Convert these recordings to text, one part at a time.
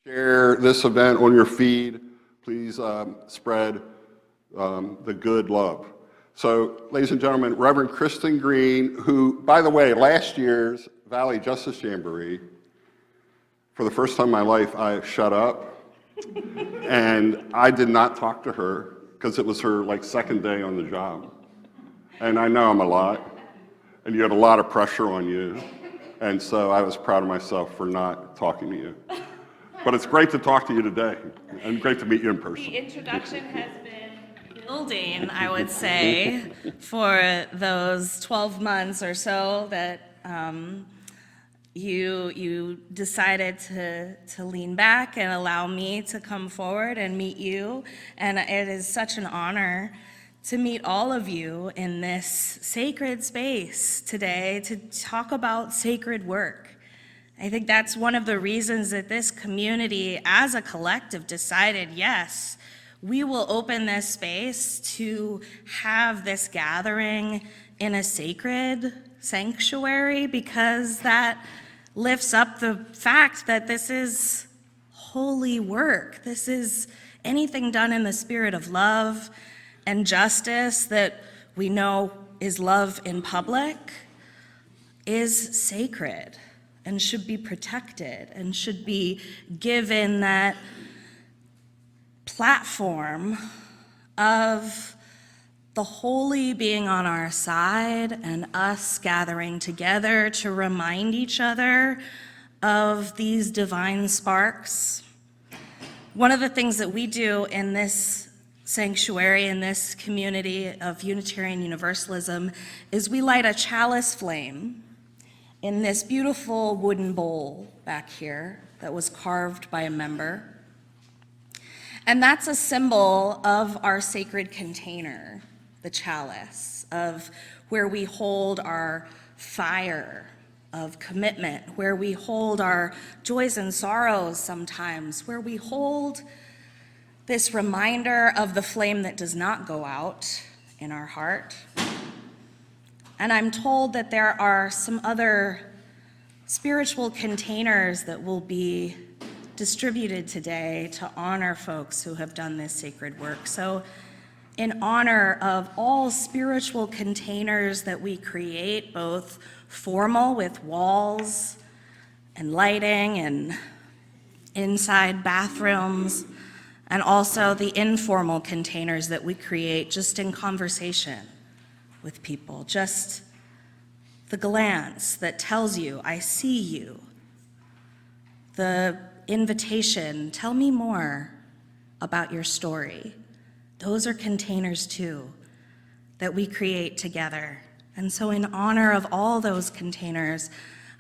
Share this event on your feed. Please spread the good love. So, ladies and gentlemen, Reverend Kristen Green, who, by the way, last year's Valley Justice Jamboree, for the first time in my life, I shut up, and I did not talk to her because it was her second day on the job. And I know I'm a lot, and you had a lot of pressure on you, and so I was proud of myself for not talking to you. But it's great to talk to you today, and great to meet you in person. The introduction has been building, I would say, for those 12 months or so that you decided to lean back and allow me to come forward and meet you. And it is such an honor to meet all of you in this sacred space today to talk about sacred work. I think that's one of the reasons that this community, as a collective, decided, yes, we will open this space to have this gathering in a sacred sanctuary, because that lifts up the fact that this is holy work. This is anything done in the spirit of love and justice that we know is love in public is sacred and should be protected and should be given that platform of the holy being on our side and us gathering together to remind each other of these divine sparks. One of the things that we do in this sanctuary, in this community of Unitarian Universalism, is we light a chalice flame in this beautiful wooden bowl back here that was carved by a member. And that's a symbol of our sacred container, the chalice, of where we hold our fire of commitment, where we hold our joys and sorrows sometimes, where we hold this reminder of the flame that does not go out in our heart. And I'm told that there are some other spiritual containers that will be distributed today to honor folks who have done this sacred work. So in honor of all spiritual containers that we create, both formal with walls and lighting and inside bathrooms, and also the informal containers that we create just in conversation with people, just the glance that tells you, I see you. The invitation, tell me more about your story. Those are containers too that we create together. And so in honor of all those containers,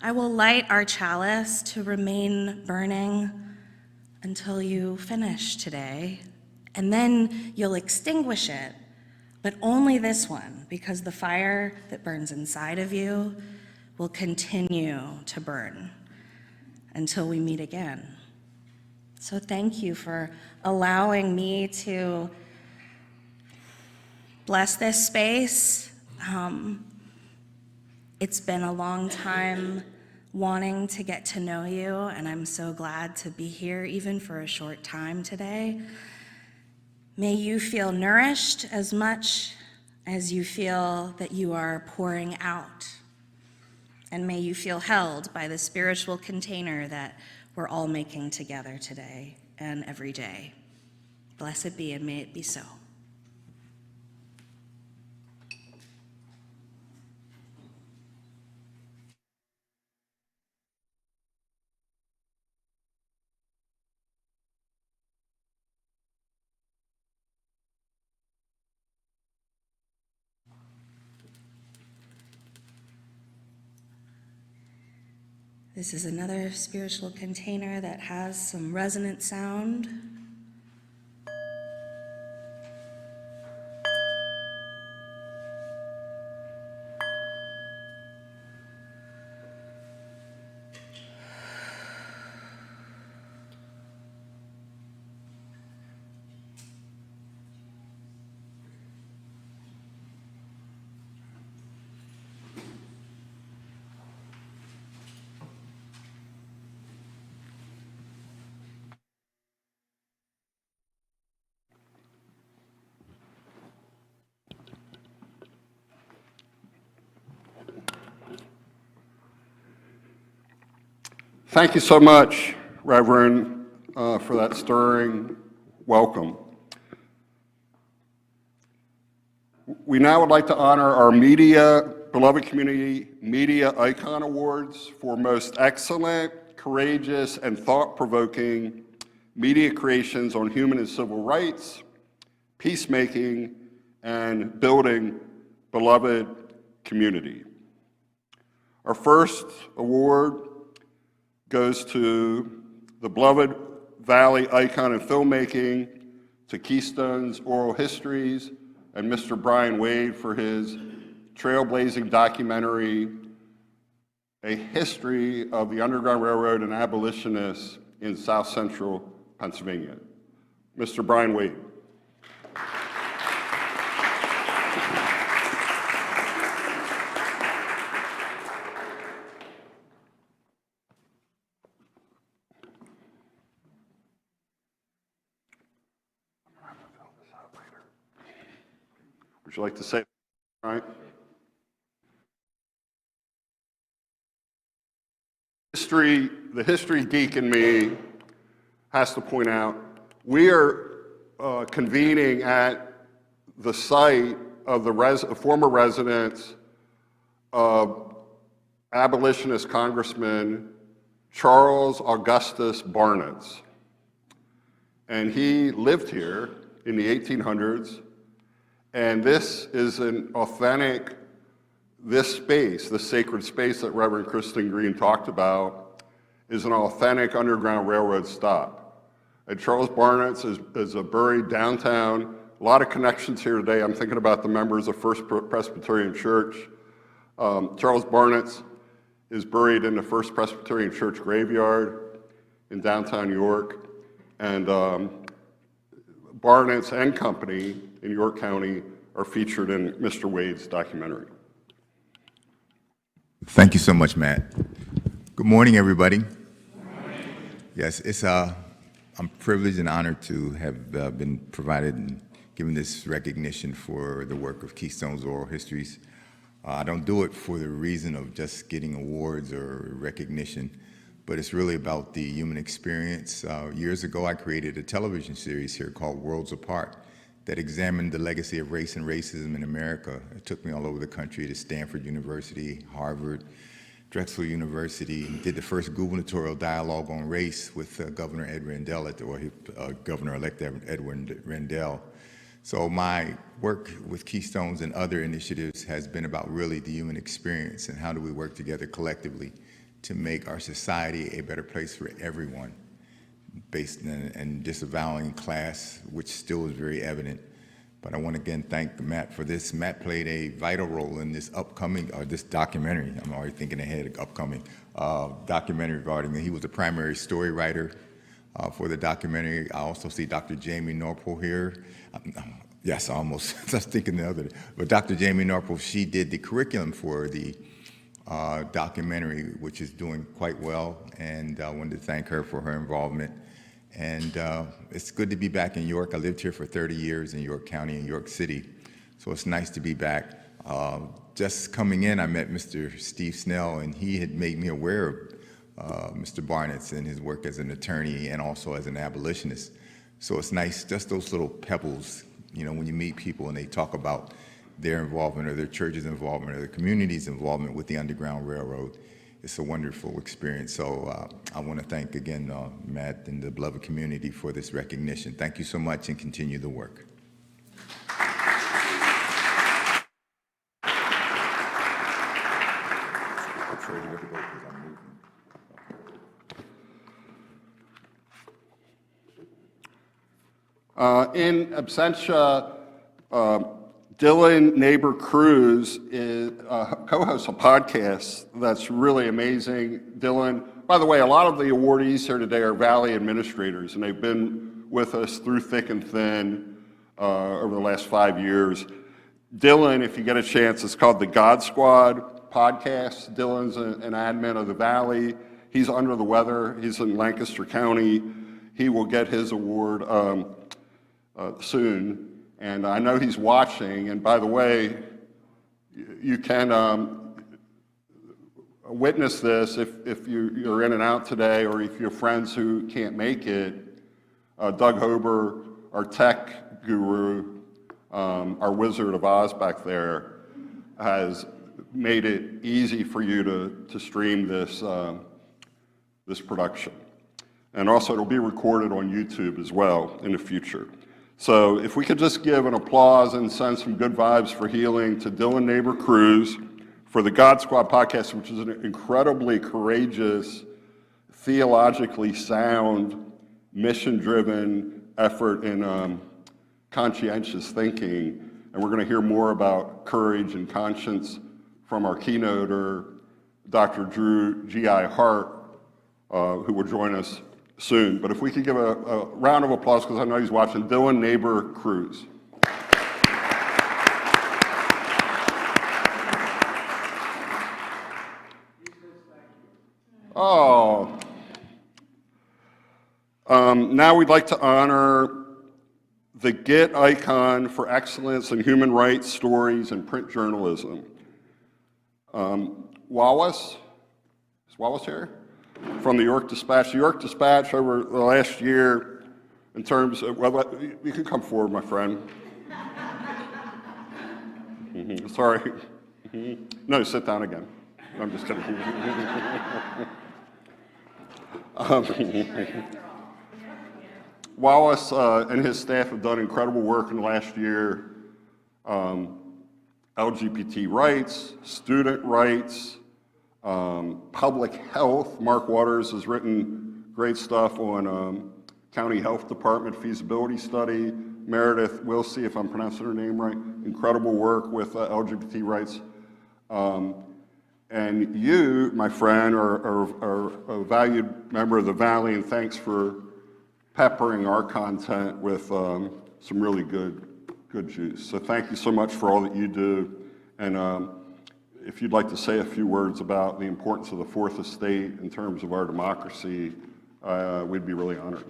I will light our chalice to remain burning until you finish today. And then you'll extinguish it, but only this one, because the fire that burns inside of you will continue to burn until we meet again. So thank you for allowing me to bless this space. It's been a long time wanting to get to know you, and I'm so glad to be here even for a short time today. May you feel nourished as much as you feel that you are pouring out. And may you feel held by the spiritual container that we're all making together today and every day. Blessed be, and may it be so. This is another spiritual container that has some resonant sound. Thank you so much, Reverend, for that stirring welcome. We now would like to honor our Beloved Community Media Icon Awards for most excellent, courageous, and thought-provoking media creations on human and civil rights, peacemaking, and building beloved community. Our first award goes to the Beloved Valley Icon in Filmmaking, to Keystone's Oral Histories, and Mr. Brian Wade for his trailblazing documentary, A History of the Underground Railroad and Abolitionists in South Central Pennsylvania. Mr. Brian Wade. Would you like to say, all right? The history geek in me has to point out, we are convening at the site of the former residence of abolitionist Congressman Charles Augustus Barnett. And he lived here in the 1800s. And this is an authentic, this space, the sacred space that Reverend Kristen Green talked about, is an authentic Underground Railroad stop. And Charles Barnett is buried downtown. A lot of connections here today. I'm thinking about the members of First Presbyterian Church. Charles Barnett is buried in the First Presbyterian Church graveyard in downtown York. And Barnett's and company in York County are featured in Mr. Wade's documentary. Thank you so much, Matt. Good morning, everybody. Good morning. Yes, I'm privileged and honored to have been provided and given this recognition for the work of Keystone's Oral Histories. I don't do it for the reason of just getting awards or recognition, but it's really about the human experience. Years ago, I created a television series here called Worlds Apart that examined the legacy of race and racism in America. It took me all over the country to Stanford University, Harvard, Drexel University, did the first gubernatorial dialogue on race with Governor Ed Rendell, Governor-elect Ed Rendell. So my work with Keystones and other initiatives has been about really the human experience and how do we work together collectively to make our society a better place for everyone, based in disavowing class, which still is very evident. But I want to again thank Matt for this. Matt played a vital role in this this documentary. I'm already thinking ahead, upcoming documentary regarding it. He was the primary story writer for the documentary. I also see Dr. Jamie Norpel here. Yes, almost, I was thinking the other day. But Dr. Jamie Norpel, she did the curriculum for the documentary, which is doing quite well, and I wanted to thank her for her involvement. And it's good to be back in York. I lived here for 30 years in York County and York City, so it's nice to be back. Just coming in, I met Mr. Steve Snell, and he had made me aware of Mr. Barnett and his work as an attorney and also as an abolitionist. So it's nice, just those little pebbles, you know, when you meet people and they talk about their involvement or their church's involvement or their community's involvement with the Underground Railroad. It's a wonderful experience. So I want to thank again Matt and the beloved community for this recognition. Thank you so much and continue the work. In absentia, Dylan Neighbor Cruz co-hosts a podcast that's really amazing. Dylan, by the way, a lot of the awardees here today are Valley administrators, and they've been with us through thick and thin over the last 5 years. Dylan, if you get a chance, it's called the God Squad podcast. Dylan's an admin of the Valley. He's under the weather. He's in Lancaster County. He will get his award soon. And I know he's watching, and by the way, you can, witness this if you're in and out today, or if you have friends who can't make it. Doug Hober, our tech guru, our Wizard of Oz back there, has made it easy for you to stream this, this production. And also it'll be recorded on YouTube as well in the future. So if we could just give an applause and send some good vibes for healing to Dylan Neighbor Cruz for the God Squad podcast, which is an incredibly courageous, theologically sound, mission-driven effort in conscientious thinking. And we're going to hear more about courage and conscience from our keynoter, Dr. Drew G.I. Hart, who will join us soon. But if we could give a round of applause, because I know he's watching, Dylan Neighbor Cruz. Oh. Now we'd like to honor the GIT icon for excellence in human rights stories and print journalism. Wallace, is Wallace here? From the York Dispatch. The York Dispatch over the last year, in terms of, well, you can come forward, my friend. Sorry. No, sit down again. I'm just kidding. Wallace and his staff have done incredible work in the last year. LGBT rights, student rights, public health. Mark Waters has written great stuff on county health department feasibility study. Meredith Wilsey, if I'm pronouncing her name right, incredible work with LGBT rights. And you, my friend, are a valued member of the Valley, and thanks for peppering our content with some really good juice. So thank you so much for all that you do. And if you'd like to say a few words about the importance of the Fourth Estate in terms of our democracy, we'd be really honored.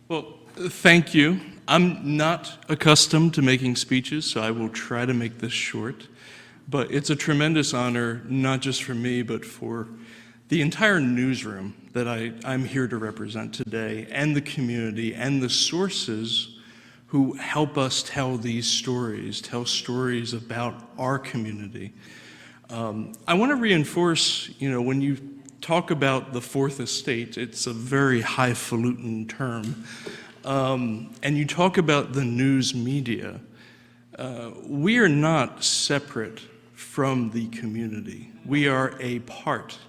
Well, thank you. I'm not accustomed to making speeches, so I will try to make this short. But it's a tremendous honor, not just for me, but for the entire newsroom that I'm here to represent today, and the community, and the sources who help us tell these stories, tell stories about our community. I want to reinforce, when you talk about the Fourth Estate, it's a very highfalutin term. And you talk about the news media. We are not separate from the community. We are a part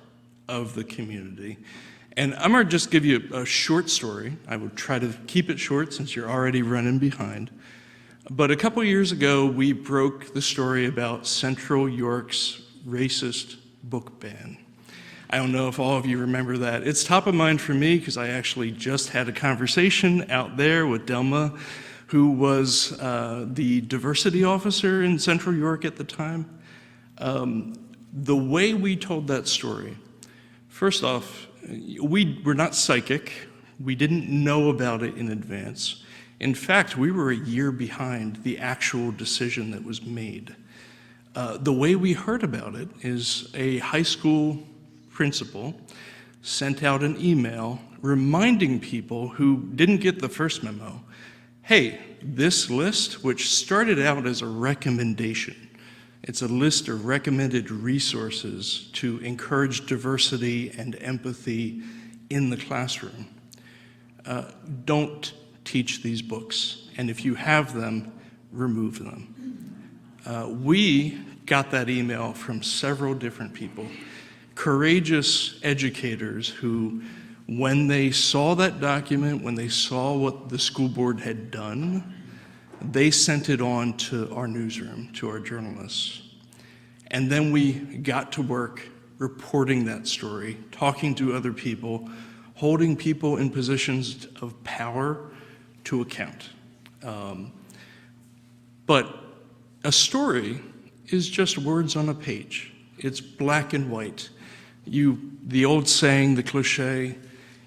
of the community. And I'm going to just give you a short story. I will try to keep it short since you're already running behind. But a couple years ago, we broke the story about Central York's racist book ban. I don't know if all of you remember that. It's top of mind for me because I actually just had a conversation out there with Delma, who was the diversity officer in Central York at the time. The way we told that story, first off, we were not psychic. We didn't know about it in advance. In fact, we were a year behind the actual decision that was made. The way we heard about it is a high school principal sent out an email reminding people who didn't get the first memo, hey, this list, which started out as a recommendation, it's a list of recommended resources to encourage diversity and empathy in the classroom. Don't teach these books, and if you have them, remove them. We got that email from several different people, courageous educators who, when they saw that document, when they saw what the school board had done, they sent it on to our newsroom, to our journalists. And then we got to work reporting that story, talking to other people, holding people in positions of power to account. But a story is just words on a page. It's black and white. The old saying, the cliche,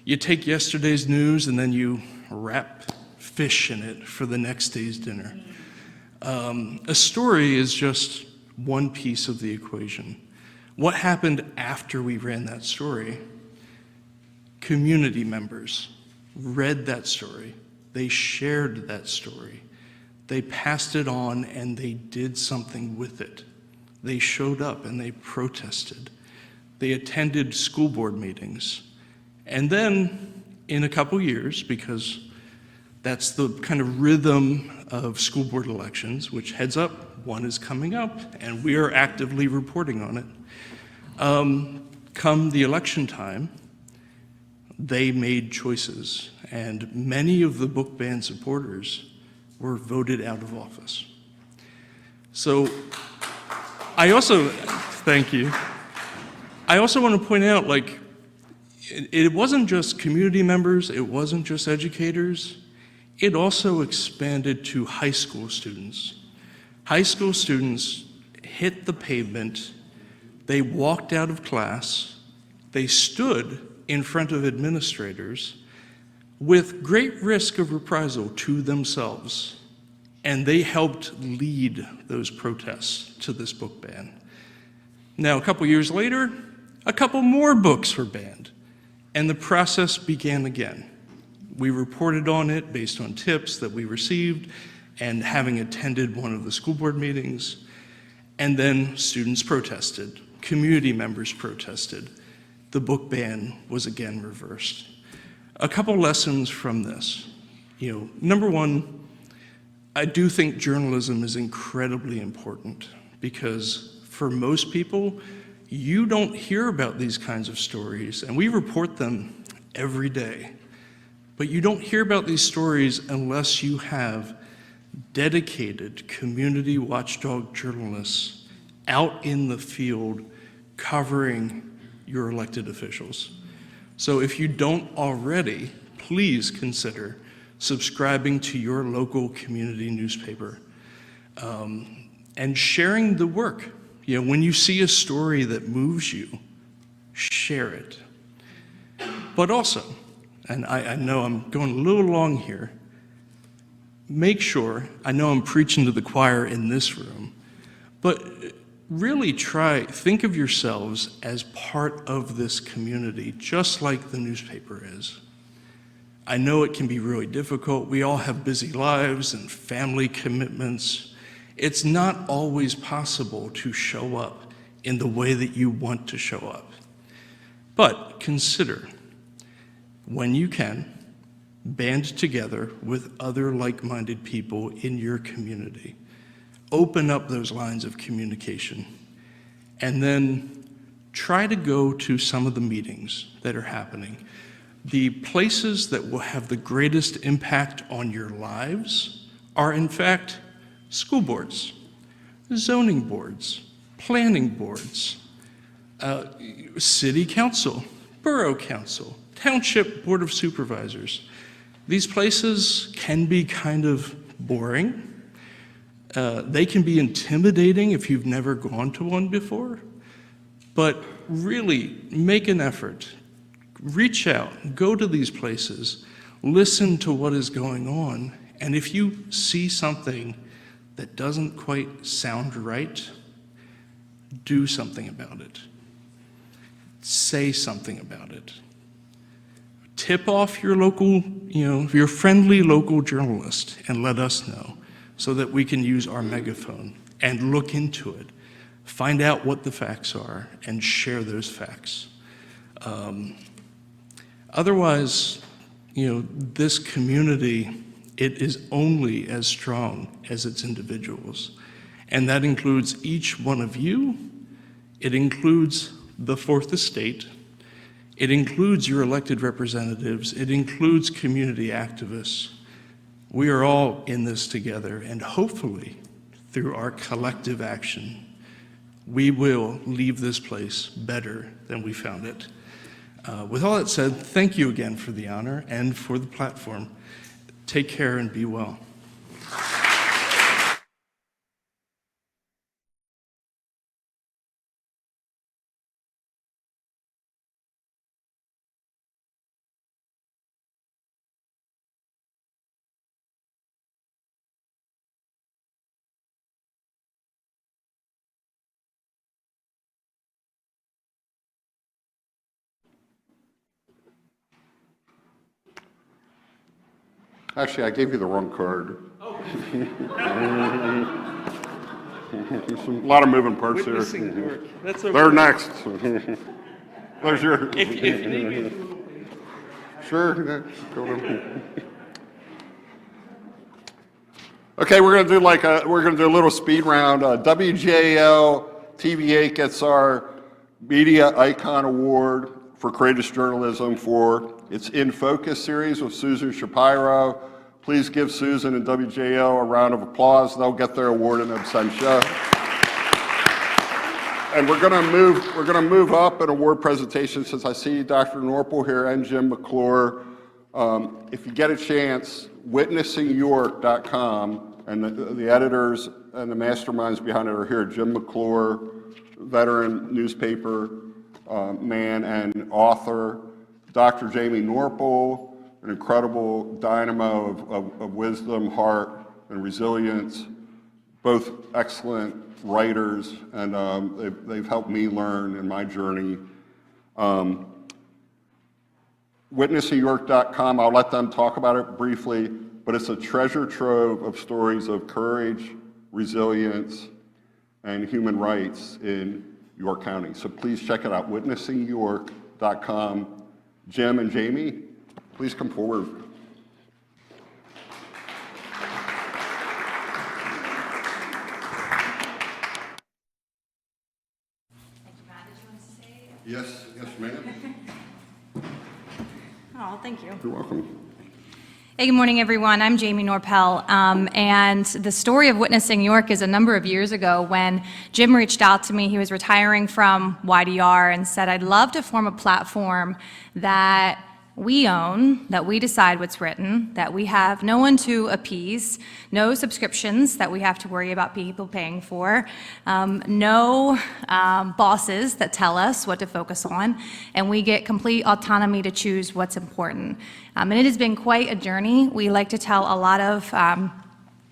you take yesterday's news and then you wrap fish in it for the next day's dinner. A story is just one piece of the equation. What happened after we ran that story? Community members read that story. They shared that story. They passed it on and they did something with it. They showed up and they protested. They attended school board meetings. And then in a couple years, because that's the kind of rhythm of school board elections, which heads up, one is coming up, and we are actively reporting on it. Come the election time, they made choices, and many of the book ban supporters were voted out of office. So I also, thank you. I also want to point out, like, it wasn't just community members, it wasn't just educators, it also expanded to high school students. High school students hit the pavement, they walked out of class, they stood in front of administrators with great risk of reprisal to themselves, and they helped lead those protests to this book ban. Now, a couple years later, a couple more books were banned, and the process began again. We reported on it based on tips that we received and having attended one of the school board meetings, and then students protested, community members protested. The book ban was again reversed. A couple lessons from this. Number one, I do think journalism is incredibly important because for most people, you don't hear about these kinds of stories, and we report them every day. But you don't hear about these stories unless you have dedicated community watchdog journalists out in the field covering your elected officials. So if you don't already, please consider subscribing to your local community newspaper and sharing the work. When you see a story that moves you, share it. But also, and I know I'm going a little long here, make sure, I know I'm preaching to the choir in this room, but really think of yourselves as part of this community, just like the newspaper is. I know it can be really difficult. We all have busy lives and family commitments. It's not always possible to show up in the way that you want to show up. But consider, when you can, band together with other like-minded people in your community. Open up those lines of communication, and then try to go to some of the meetings that are happening. The places that will have the greatest impact on your lives are, in fact, school boards, zoning boards, planning boards, city council, borough council, township board of supervisors. These places can be kind of boring. They can be intimidating if you've never gone to one before, but really make an effort. Reach out, go to these places, listen to what is going on, and if you see something that doesn't quite sound right, do something about it. Say something about it. Tip off your local, your friendly local journalist and let us know so that we can use our megaphone and look into it, find out what the facts are, and share those facts. Otherwise, this community, it is only as strong as its individuals. And that includes each one of you. It includes the Fourth Estate. It includes your elected representatives. It includes community activists. We are all in this together, and hopefully, through our collective action, we will leave this place better than we found it. With all that said, thank you again for the honor and for the platform. Take care and be well. Actually, I gave you the wrong card. There's a lot of moving parts here. Witnessing York. That's okay. They're next. There's your. If you need me. Sure. Yeah, go to- Okay, we're gonna do a little speed round. WJL TV8 gets our Media Icon Award for Courageous Journalism for its In Focus series with Susan Shapiro. Please give Susan and WJL a round of applause. They'll get their award in absentia. And we're gonna move up an award presentation since I see Dr. Norpel here and Jim McClure. If you get a chance, witnessingyork.com, and the editors and the masterminds behind it are here. Jim McClure, veteran newspaper man and author. Dr. Jamie Norpel, an incredible dynamo of wisdom, heart, and resilience. Both excellent writers, and they've helped me learn in my journey. WitnessingYork.com, I'll let them talk about it briefly, but it's a treasure trove of stories of courage, resilience, and human rights in York County. So please check it out, witnessingyork.com. Jim and Jamie, please come forward. Yes, ma'am. Oh, thank you. You're welcome. Hey, good morning, everyone. I'm Jamie Norpel, and the story of Witnessing York is a number of years ago when Jim reached out to me. He was retiring from YDR and said, I'd love to form a platform that we own, that we decide what's written, that we have no one to appease, no subscriptions that we have to worry about people paying for, no bosses that tell us what to focus on, and we get complete autonomy to choose what's important. And it has been quite a journey. We like to tell a lot of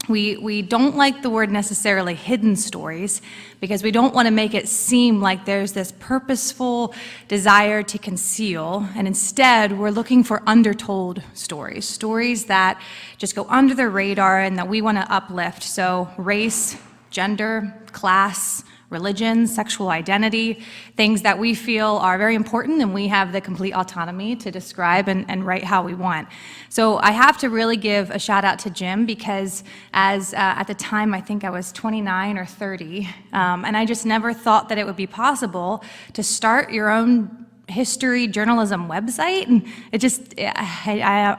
we don't like the word necessarily hidden stories because we don't want to make it seem like there's this purposeful desire to conceal, and instead we're looking for undertold stories, stories that just go under the radar and that we want to uplift. So race, gender, class, religion, sexual identity, things that we feel are very important, and we have the complete autonomy to describe and write how we want. So I have to really give a shout out to Jim because at the time, I think I was 29 or 30, and I just never thought that it would be possible to start your own history journalism website, and it just,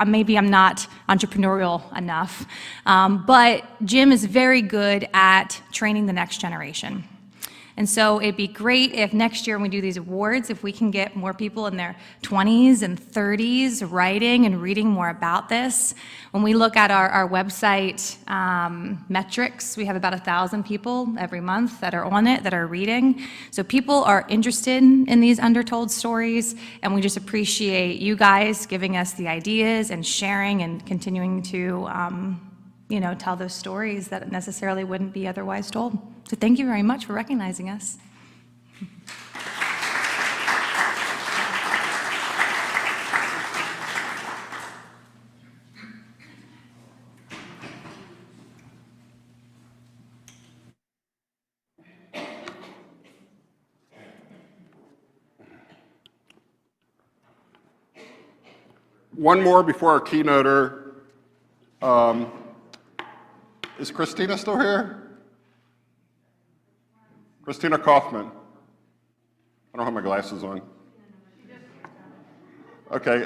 maybe I'm not entrepreneurial enough, but Jim is very good at training the next generation. And so it'd be great if next year when we do these awards, if we can get more people in their 20s and 30s writing and reading more about this. When we look at our website metrics, we have about 1,000 people every month that are on it, that are reading. So people are interested in these undertold stories, and we just appreciate you guys giving us the ideas and sharing and continuing to tell those stories that necessarily wouldn't be otherwise told. So thank you very much for recognizing us. One more before our keynoter. Is Christina still here? Christina Kaufman. I don't have my glasses on. Okay.